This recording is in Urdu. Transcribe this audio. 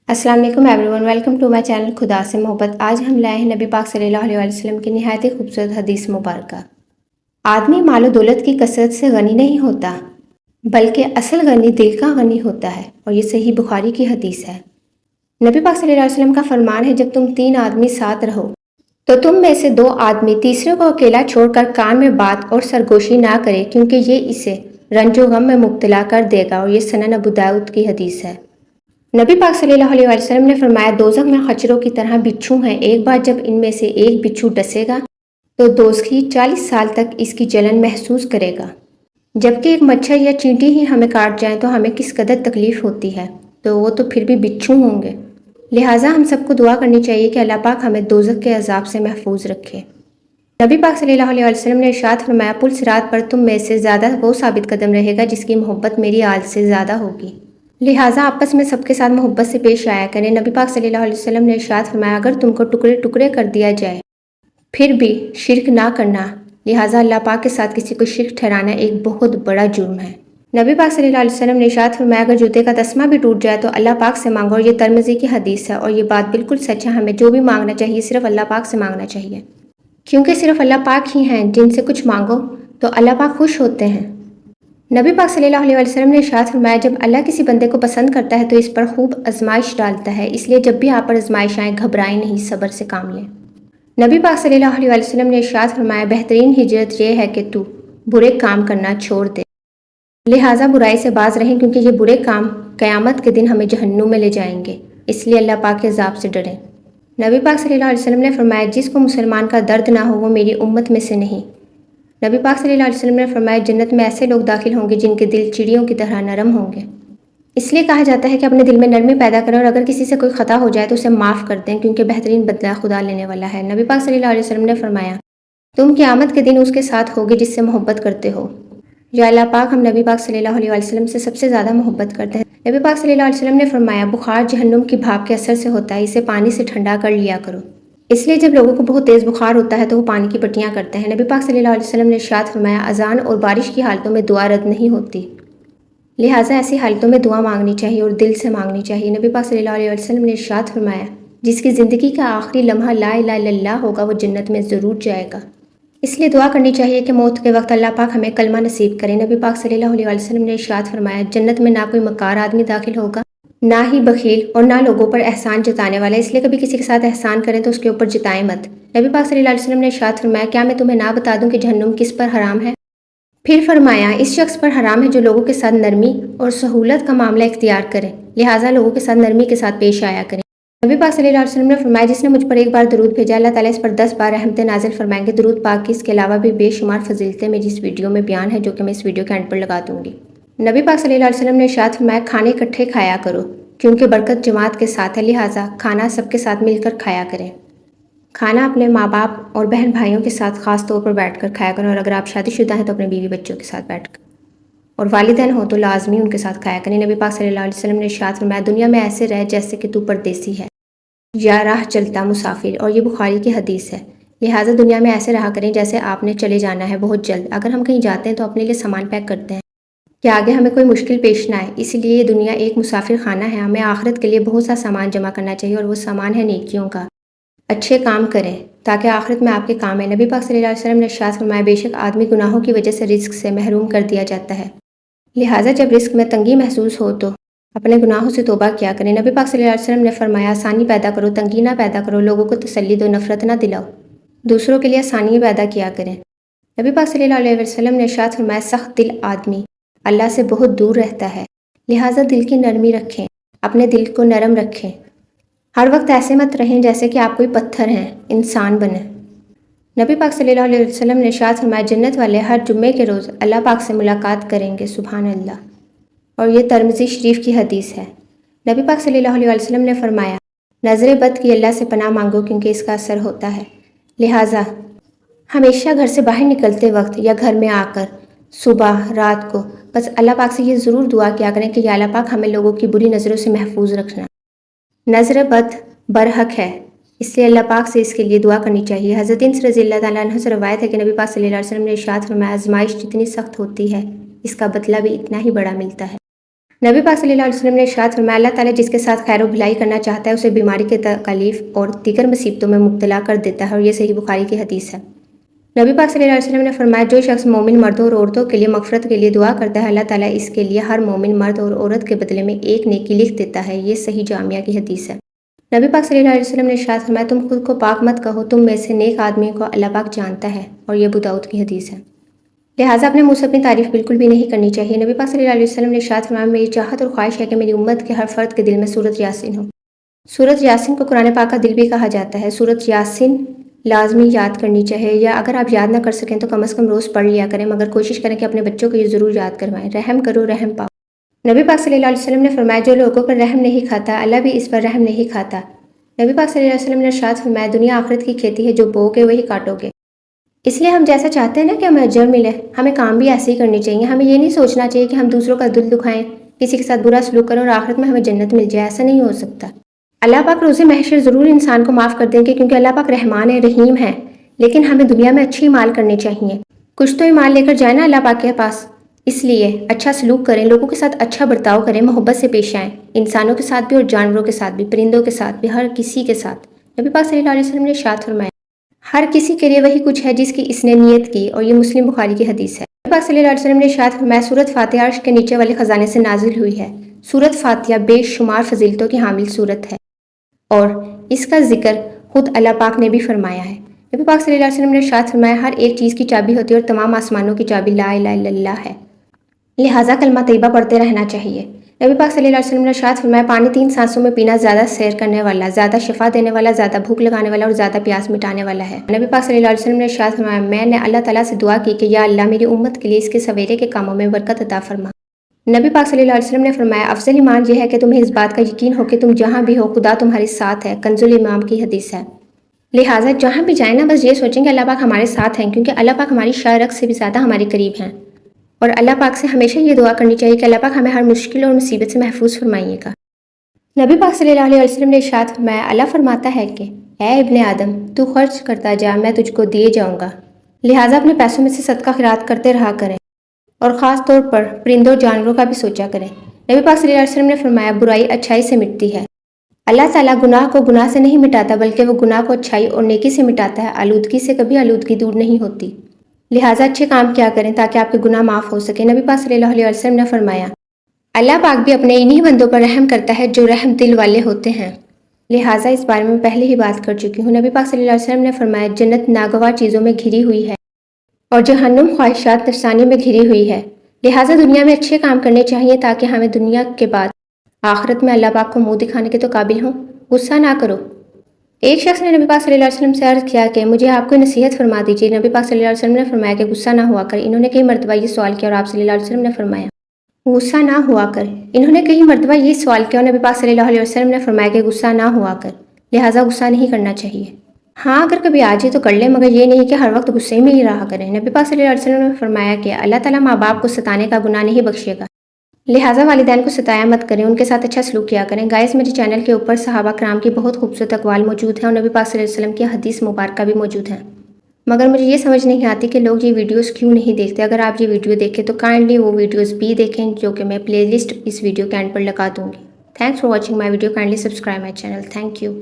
السلام علیکم everyone, welcome to my channel خدا سے محبت۔ آج ہم لائے ہیں نبی پاک صلی اللہ علیہ وسلم کی نہایت ہی خوبصورت حدیث مبارکہ۔ آدمی مال و دولت کی کثرت سے غنی نہیں ہوتا، بلکہ اصل غنی دل کا غنی ہوتا ہے، اور یہ صحیح بخاری کی حدیث ہے۔ نبی پاک صلی اللہ علیہ وسلم کا فرمان ہے، جب تم 3 آدمی ساتھ رہو تو تم میں سے 2 آدمی تیسرے کو اکیلا چھوڑ کر کان میں بات اور سرگوشی نہ کرے، کیونکہ یہ اسے رنج و غم میں مبتلا کر دے گا، اور یہ سنن ابو داؤد کی حدیث ہے۔ نبی پاک صلی اللہ علیہ وسلم نے فرمایا، دوزخ میں خچروں کی طرح بچھو ہیں، ایک بار جب ان میں سے ایک بچھو ڈسے گا تو دوزخی 40 سال تک اس کی جلن محسوس کرے گا، جبکہ ایک مچھر یا چینٹی ہی ہمیں کاٹ جائیں تو ہمیں کس قدر تکلیف ہوتی ہے، تو وہ تو پھر بھی بچھو ہوں گے۔ لہٰذا ہم سب کو دعا کرنی چاہیے کہ اللہ پاک ہمیں دوزخ کے عذاب سے محفوظ رکھے۔ نبی پاک صلی اللہ علیہ وسلم نے ارشاد فرمایا، پل صراط پر تم میں سے زیادہ وہ ثابت قدم رہے گا جس کی محبت میری آل سے زیادہ ہوگی، لہٰذا آپس میں سب کے ساتھ محبت سے پیش آیا کریں۔ نبی پاک صلی اللہ علیہ وسلم نے ارشاد فرمایا، اگر تم کو ٹکڑے ٹکڑے کر دیا جائے پھر بھی شرک نہ کرنا، لہٰذا اللہ پاک کے ساتھ کسی کو شرک ٹھہرانا ایک بہت بڑا جرم ہے۔ نبی پاک صلی اللہ علیہ وسلم نے ارشاد فرمایا، اگر جوتے کا تسمہ بھی ٹوٹ جائے تو اللہ پاک سے مانگو، اور یہ ترمذی کی حدیث ہے، اور یہ بات بالکل سچ ہے، ہمیں جو بھی مانگنا چاہیے صرف اللہ پاک سے مانگنا چاہیے، کیونکہ صرف اللہ پاک ہی ہیں جن سے کچھ مانگو تو اللہ پاک خوش ہوتے ہیں۔ نبی پاک صلی اللہ علیہ وسلم نے ارشاد فرمایا، جب اللہ کسی بندے کو پسند کرتا ہے تو اس پر خوب آزمائش ڈالتا ہے، اس لیے جب بھی آپ پر آزمائش آئیں گھبرائیں نہیں، صبر سے کام لیں۔ نبی پاک صلی اللہ علیہ وسلم نے ارشاد فرمایا، بہترین ہجرت یہ ہے کہ تو برے کام کرنا چھوڑ دے، لہٰذا برائی سے باز رہیں، کیونکہ یہ برے کام قیامت کے دن ہمیں جہنم میں لے جائیں گے، اس لیے اللہ پاک کے عذاب سے ڈریں۔ نبی پاک صلی اللہ علیہ وسلم نے فرمایا، جس کو مسلمان کا درد نہ ہو وہ میری امت میں سے نہیں۔ نبی پاک صلی اللہ علیہ وسلم نے فرمایا، جنت میں ایسے لوگ داخل ہوں گے جن کے دل چڑیوں کی طرح نرم ہوں گے۔ اس لیے کہا جاتا ہے کہ اپنے دل میں نرمی پیدا کریں، اور اگر کسی سے کوئی خطا ہو جائے تو اسے معاف کر دیں، کیونکہ بہترین بدلہ خدا لینے والا ہے۔ نبی پاک صلی اللہ علیہ وسلم نے فرمایا، تم قیامت کے دن اس کے ساتھ ہوگے جس سے محبت کرتے ہو۔ یا اللہ پاک ہم نبی پاک صلی اللہ علیہ وسلم سے سب سے زیادہ محبت کرتے ہیں۔ نبی پاک صلی اللہ علیہ وسلم نے فرمایا، بخار جہنم کی بھاپ کے اثر سے ہوتا ہے، اسے پانی سے ٹھنڈا کر لیا کرو۔ اس لیے جب لوگوں کو بہت تیز بخار ہوتا ہے تو وہ پانی کی پٹیاں کرتے ہیں۔ نبی پاک صلی اللہ علیہ وسلم نے ارشاد فرمایا، اذان اور بارش کی حالتوں میں دعا رد نہیں ہوتی، لہٰذا ایسی حالتوں میں دعا مانگنی چاہیے اور دل سے مانگنی چاہیے۔ نبی پاک صلی اللہ علیہ وسلم نے ارشاد فرمایا، جس کی زندگی کا آخری لمحہ لا الہ الا اللہ ہوگا وہ جنت میں ضرور جائے گا۔ اس لیے دعا کرنی چاہیے کہ موت کے وقت اللہ پاک ہمیں کلمہ نصیب کرے۔ نبی پاک صلی اللہ علیہ وسلم نے ارشاد فرمایا، جنت میں نہ کوئی مکار آدمی داخل ہوگا، نہ ہی بخیل، اور نہ لوگوں پر احسان جتانے والا، اس لیے کبھی کسی کے ساتھ احسان کریں تو اس کے اوپر جتائیں مت۔ نبی پاک صلی اللہ علیہ وسلم نے ارشاد فرمایا، کیا میں تمہیں نہ بتا دوں کہ جہنم کس پر حرام ہے؟ پھر فرمایا، اس شخص پر حرام ہے جو لوگوں کے ساتھ نرمی اور سہولت کا معاملہ اختیار کرے، لہٰذا لوگوں کے ساتھ نرمی کے ساتھ پیش آیا کریں۔ نبی پاک صلی اللہ علیہ وسلم نے فرمایا، جس نے مجھ پر ایک بار درود بھیجا اللہ تعالیٰ اس پر 10 بار رحمتیں نازل فرمائیں گے۔ درود پاک کی اس کے علاوہ بھی بے شمار فضیلتیں میری اس ویڈیو میں بیان ہے، جو کہ میں اس ویڈیو کے اینڈ پر لگا دوں گی۔ نبی پاک صلی اللہ علیہ وسلم نے ارشاد فرمایا، کھانے اکٹھے کھایا کرو، کیونکہ برکت جماعت کے ساتھ ہے، لہٰذا کھانا سب کے ساتھ مل کر کھایا کریں۔ کھانا اپنے ماں باپ اور بہن بھائیوں کے ساتھ خاص طور پر بیٹھ کر کھایا کریں، اور اگر آپ شادی شدہ ہیں تو اپنے بیوی بچوں کے ساتھ بیٹھ کر، اور والدین ہو تو لازمی ان کے ساتھ کھایا کریں۔ نبی پاک صلی اللہ علیہ وسلم نے ارشاد فرمایا، دنیا میں ایسے رہ جیسے کہ تو پردیسی ہے یا راہ چلتا مسافر، اور یہ بخاری کی حدیث ہے، لہٰذا دنیا میں ایسے رہا کریں جیسے آپ نے چلے جانا ہے بہت جلد۔ اگر ہم کہیں جاتے ہیں تو اپنے لیے سامان پیک کرتے ہیں کہ آگے ہمیں کوئی مشکل پیش نہ آئے، اس لیے یہ دنیا ایک مسافر خانہ ہے، ہمیں آخرت کے لیے بہت سا سامان جمع کرنا چاہیے، اور وہ سامان ہے نیکیوں کا۔ اچھے کام کریں تاکہ آخرت میں آپ کے کام ہے۔ نبی پاک صلی اللہ علیہ وسلم نے ارشاد فرمایا، بے شک آدمی گناہوں کی وجہ سے رزق سے محروم کر دیا جاتا ہے، لہٰذا جب رزق میں تنگی محسوس ہو تو اپنے گناہوں سے توبہ کیا کریں۔ نبی پاک صلی اللہ علیہ وسلم نے فرمایا، آسانی پیدا کرو، تنگی نہ پیدا کرو، لوگوں کو تسلی دو، نفرت نہ دلاؤ، دوسروں کے لیے آسانی پیدا کیا کریں۔ نبی پاک صلی اللہ علیہ وسلم نے ارشاد فرمایا، سخت دل آدمی اللہ سے بہت دور رہتا ہے، لہٰذا دل کی نرمی رکھیں، اپنے دل کو نرم رکھیں، ہر وقت ایسے مت رہیں جیسے کہ آپ کوئی پتھر ہیں، انسان بنیں۔ نبی پاک صلی اللہ علیہ وسلم نے ارشاد فرمایا، جنت والے ہر جمعے کے روز اللہ پاک سے ملاقات کریں گے، سبحان اللہ، اور یہ ترمذی شریف کی حدیث ہے۔ نبی پاک صلی اللہ علیہ وسلم نے فرمایا، نظر بد کی اللہ سے پناہ مانگو، کیونکہ اس کا اثر ہوتا ہے، لہٰذا ہمیشہ گھر سے باہر نکلتے وقت یا گھر میں آ کر صبح رات کو بس اللہ پاک سے یہ ضرور دعا کیا کریں کہ یا اللہ پاک ہمیں لوگوں کی بری نظروں سے محفوظ رکھنا۔ نظر بد برحق ہے، اس لیے اللہ پاک سے اس کے لیے دعا کرنی چاہیے۔ حضرت انس رضی اللہ تعالیٰ عنہ سے روایت ہے کہ نبی پاک صلی اللہ علیہ وسلم نے ارشاد فرمایا، آزمائش جتنی سخت ہوتی ہے اس کا بدلہ بھی اتنا ہی بڑا ملتا ہے۔ نبی پاک صلی اللہ علیہ وسلم نے ارشاد فرمایا اللہ تعالیٰ جس کے ساتھ خیر و بھلائی کرنا چاہتا ہے اسے بیماری کے تکالیف اور دیگر مصیبتوں میں مبتلا کر دیتا ہے، اور یہ صحیح بخاری کی حدیث ہے۔ نبی پاک صلی اللہ علیہ وسلم نے فرمایا جو شخص مومن مردوں اور عورتوں کے لیے مغفرت کے لیے دعا کرتا ہے اللہ تعالیٰ اس کے لیے ہر مومن مرد اور عورت کے بدلے میں ایک نیکی لکھ دیتا ہے، یہ صحیح جامعہ کی حدیث ہے۔ نبی پاک صلی اللہ علیہ وسلم نے ارشاد فرمایا تم خود کو پاک مت کہو، تم میں سے نیک آدمی کو اللہ پاک جانتا ہے، اور یہ ابو داؤد کی حدیث ہے۔ لہٰذا اپنے منہ سے اپنی تعریف بالکل بھی نہیں کرنی چاہیے۔ نبی پاک صلی اللہ علیہ وسلم نے ارشاد فرمایا میری چاہت اور خواہش ہے کہ میری امت کے ہر فرد کے دل میں سورۃ یاسین ہو۔ سورۃ یاسین کو قرآن پاک کا دل بھی کہا جاتا ہے۔ سورۃ یاسین لازمی یاد کرنی چاہیے، یا اگر آپ یاد نہ کر سکیں تو کم از کم روز پڑھ لیا کریں، مگر کوشش کریں کہ اپنے بچوں کو یہ ضرور یاد کروائیں۔ رحم کرو رحم پاؤ۔ نبی پاک صلی اللہ علیہ وسلم نے فرمایا جو لوگوں پر رحم نہیں کھاتا اللہ بھی اس پر رحم نہیں کھاتا۔ نبی پاک صلی اللہ علیہ وسلم نے ارشاد فرمایا دنیا آخرت کی کھیتی ہے، جو بو گے وہی کاٹو گے۔ اس لیے ہم جیسا چاہتے ہیں نا کہ ہمیں اجر ملے، ہمیں کام بھی ایسے ہی کرنی چاہیے۔ ہمیں یہ نہیں سوچنا چاہیے کہ ہم دوسروں کا دل دکھائیں، کسی کے ساتھ برا سلوک کریں اور آخرت میں ہمیں جنت مل جائے، ایسا نہیں ہو سکتا۔ اللہ پاک روز محشر ضرور انسان کو معاف کر دیں گے، کیونکہ اللہ پاک رحمان ہے، رحیم ہے، لیکن ہمیں دنیا میں اچھی مال کرنے چاہیے۔ کچھ تو ایمان لے کر جائیں نا اللہ پاک کے پاس، اس لیے اچھا سلوک کریں، لوگوں کے ساتھ اچھا برتاؤ کریں، محبت سے پیش آئیں، انسانوں کے ساتھ بھی اور جانوروں کے ساتھ بھی، پرندوں کے ساتھ بھی، ہر کسی کے ساتھ۔ نبی پاک صلی اللہ علیہ وسلم نے ارشاد فرمایا ہر کسی کے لیے وہی کچھ ہے جس کی اس نے نیت کی، اور یہ مسلم بخاری کی حدیث ہے۔ نبی پاک صلی اللہ علیہ وسلم نے ارشاد فرمایا سورۃ فاتحہ عرش کے نیچے والے خزانے سے نازل ہوئی ہے۔ سورۃ فاتحہ بے شمار فضیلتوں کی حامل سورت ہے، اور اس کا ذکر خود اللہ پاک نے بھی فرمایا ہے۔ نبی پاک صلی اللہ علیہ وسلم نے ارشاد فرمایا ہر ایک چیز کی چابی ہوتی ہے اور تمام آسمانوں کی چابی لا الہ الا اللہ ہے، لہٰذا کلمہ طیبہ پڑھتے رہنا چاہیے۔ نبی پاک صلی اللہ علیہ وسلم نے ارشاد فرمایا پانی 3 سانسوں میں پینا زیادہ سیر کرنے والا، زیادہ شفا دینے والا، زیادہ بھوک لگانے والا اور زیادہ پیاس مٹانے والا ہے۔ نبی پاک صلی اللہ علیہ وسلم نے ارشاد فرمایا میں نے اللہ تعالیٰ سے دعا کی کہ یا اللہ میری امت کے لیے اس کے سویرے کے کاموں میں برکت عطا فرما۔ نبی پاک صلی اللہ علیہ وسلم نے فرمایا افضل ایمان یہ ہے کہ تمہیں اس بات کا یقین ہو کہ تم جہاں بھی ہو خدا تمہارے ساتھ ہے، کنز الامام کی حدیث ہے۔ لہٰذا جہاں بھی جائیں نا بس یہ سوچیں کہ اللہ پاک ہمارے ساتھ ہیں، کیونکہ اللہ پاک ہماری شاہ رگ سے بھی زیادہ ہمارے قریب ہیں، اور اللہ پاک سے ہمیشہ یہ دعا کرنی چاہیے کہ اللہ پاک ہمیں ہر مشکل اور مصیبت سے محفوظ فرمائیے گا۔ نبی پاک صلی اللہ علیہ وسلم نے ارشاد فرمایا اللہ فرماتا ہے کہ اے ابن آدم تو خرچ کرتا جا میں تجھ کو دیے جاؤں گا، لہٰذا اپنے پیسوں میں سے صدقہ خیرات کرتے رہا کریں، اور خاص طور پر پرندوں اور جانوروں کا بھی سوچا کریں۔ نبی پاک صلی اللہ علیہ وسلم نے فرمایا برائی اچھائی سے مٹتی ہے، اللہ تعالیٰ گناہ کو گناہ سے نہیں مٹاتا بلکہ وہ گناہ کو اچھائی اور نیکی سے مٹاتا ہے، آلودگی سے کبھی آلودگی دور نہیں ہوتی، لہٰذا اچھے کام کیا کریں تاکہ آپ کے گناہ معاف ہو سکے۔ نبی پاک صلی اللہ علیہ وسلم نے فرمایا اللہ پاک بھی اپنے انہی بندوں پر رحم کرتا ہے جو رحم دل والے ہوتے ہیں، لہٰذا اس بارے میں پہلے ہی بات کر چکی ہوں۔ نبی پاک صلی اللہ علیہ وسلم نے فرمایا جنت ناگوار چیزوں میں گھری ہوئی ہے اور جہنم خواہشات نفسانیوں میں گھری ہوئی ہے، لہٰذا دنیا میں اچھے کام کرنے چاہیے تاکہ ہمیں دنیا کے بعد آخرت میں اللہ پاک کو منہ دکھانے کے تو قابل ہوں۔ غصہ نہ کرو۔ ایک شخص نے نبی پاک صلی اللہ علیہ وسلم سے عرض کیا کہ مجھے آپ کو نصیحت فرما دیجیے۔ نبی پاک صلی اللہ علیہ وسلم نے فرمایا کہ غصہ نہ ہوا کر۔ انہوں نے کئی مرتبہ یہ سوال کیا اور آپ صلی اللہ علیہ وسلم نے فرمایا غصہ نہ ہوا کر۔ انہوں نے کئی مرتبہ یہ سوال کیا اور نبی پاک صلی اللہ علیہ وسلم نے فرمایا کہ غصہ نہ ہوا کر، لہٰذا غصہ نہیں کرنا چاہیے۔ ہاں اگر کبھی آ جائے تو کر لیں، مگر یہ نہیں کہ ہر وقت غصے میں ہی رہا کریں۔ نبی پاک صلی اللہ علیہ وسلم نے فرمایا کہ اللہ تعالیٰ ماں باپ کو ستانے کا گناہ نہیں بخشے گا، لہٰذا والدین کو ستایا مت کریں، ان کے ساتھ اچھا سلوک کیا کریں۔ گائز میرے چینل کے اوپر صحابہ کرام کی بہت خوبصورت اقوال موجود ہیں اور نبی پاک صلی اللہ علیہ وسلم کی حدیث مبارکہ بھی موجود ہیں، مگر مجھے یہ سمجھ نہیں آتی کہ لوگ یہ ویڈیوز کیوں نہیں دیکھتے۔ اگر آپ یہ ویڈیو دیکھیں تو کائنڈلی وہ ویڈیوز بھی دیکھیں جو کہ میں پلے لسٹ اس ویڈیو کے اینڈ پر لگا دوں گی۔ Thanks for watching my video, kindly subscribe my channel, thank you.